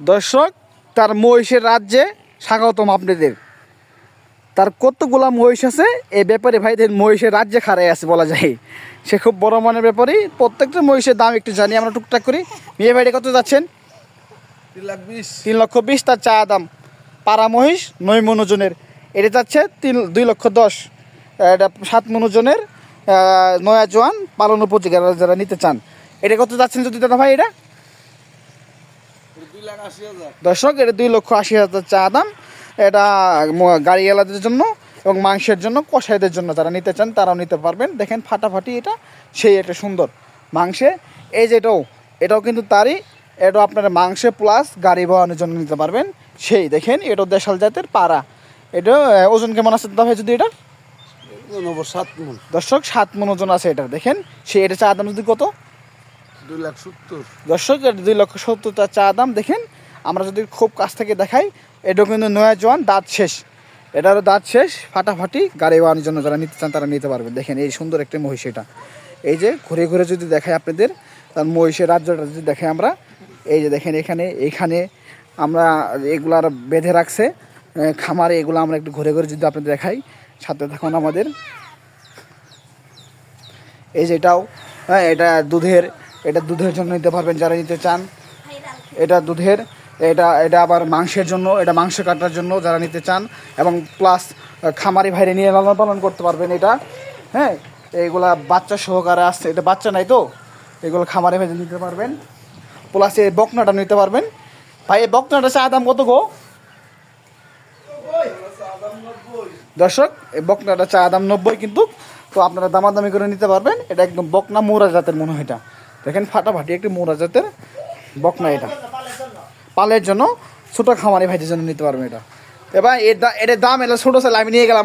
দর্শক, তার মহিষের রাজ্যে স্বাগতম আপনাদের। তার কতগুলা মহিষ আছে, এই ব্যাপারে ভাইদের মহিষের রাজ্যে খাড়াই আছে বলা যায়। সে খুব বড় মনের ব্যাপারই। প্রত্যেকটা মহিষের দাম একটু জানি আমরা টুকটাক করি। মেয়ে ভাইটা কত যাচ্ছেন? 3,20,000 তার চা দাম। পাড়া মহিষ 9 মণ ওজনের, এটা যাচ্ছে 2,10,000। এটা 7 মণ ওজনের নয়া জোয়ান পালন উপযোগী যারা নিতে চান। এটা কত যাচ্ছেন যদি দাদা ভাই? এটা দর্শক, এটা 2,80,000 চা দাম। এটা গাড়িওয়ালাদের জন্য এবং মাংসের জন্য, কষাইদের জন্য যারা নিতে চান তারাও নিতে পারবেন। দেখেন ফাটাফাটি, এটা সেই একটা সুন্দর মাংসে। এই যে এটাও কিন্তু তারই। এটাও আপনারা মাংসে প্লাস গাড়ি বহনের জন্য নিতে পারবেন। সেই দেখেন, এটাও দেশাল জাতের পাড়া। এটা ওজন কেমন আছে দাদা ভাই যদি? এটা 7 মণ। দর্শক 7 মণ ওজন আছে এটা। দেখেন সেই এটা চা দাম যদি কত? 2,70,000। দর্শক, এটা 2,70,000 তার চা দাম। দেখেন আমরা যদি খুব কাছ থেকে দেখাই, এটাও কিন্তু নয়া জোয়ান, দাঁত শেষ। এটারও দাঁত শেষ, ফাটাফাটি। গাড়ি বানানোর জন্য যারা নিতে চান তারা নিতে পারবেন। দেখেন এই সুন্দর একটা মহিষ। এটা এই যে ঘুরে ঘুরে যদি দেখাই আপনাদের, তার মহিষের রাজ্যটা যদি দেখাই আমরা, এই যে দেখেন এইখানে আমরা এগুলার বেঁধে রাখছে খামারে। এগুলো আমরা একটু ঘুরে ঘুরে যদি আপনাদের দেখাই, সাথে থাকুন আমাদের। এই যে এটাও, হ্যাঁ, এটা দুধের জন্য নিতে পারবেন যারা নিতে চান। এটা দুধের, এটা আবার মাংসের জন্য, এটা মাংস কাটার জন্য যারা নিতে চান, এবং প্লাস খামারি ভাইরে নিয়ে লালন পালন করতে পারবেন এটা। হ্যাঁ, এইগুলা বাচ্চা সহকারে আসছে, এটা বাচ্চা নাই তো, এগুলো খামারি ভাইরে নিতে পারবেন। প্লাস এই বকনাটা নিতে পারবেন। ভাই এই বকনাটা চা দাম কত গো? দর্শক, এই বকনাটা চা দাম 90 কিন্তু। তো আপনারা দামাদামি করে নিতে পারবেন। এটা একদম বকনা মোরা জাতের মনে হয়। এটা দেখেন ফাটাফাটি একটি মোরা জাতের বকনা। এটা পালের জন্য, ছোটো খামারি ভাইদের জন্য নিতে পারবেন এটা। এবার এর দাম, এটা ছোটো ছেলে আমি নিয়ে গেলাম।